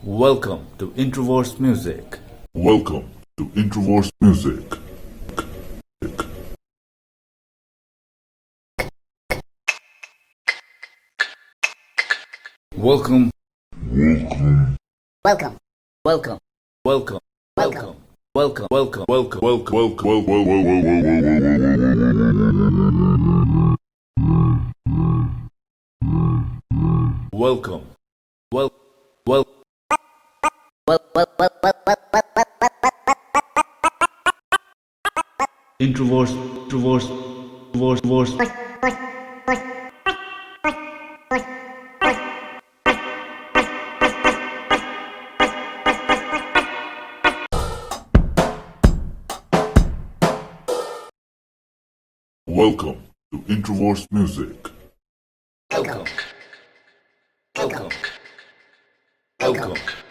Welcome to IntroVerse Music. Welcome to IntroVerse Music. Welcome. Welcome. Welcome. Welcome. Welcome. Welcome. Welcome. Welcome. Welcome. Welcome. Well. Well. IntroVerse. IntroVerse. Welcome to IntroVerse Music. Welcome. Welcome. Welcome.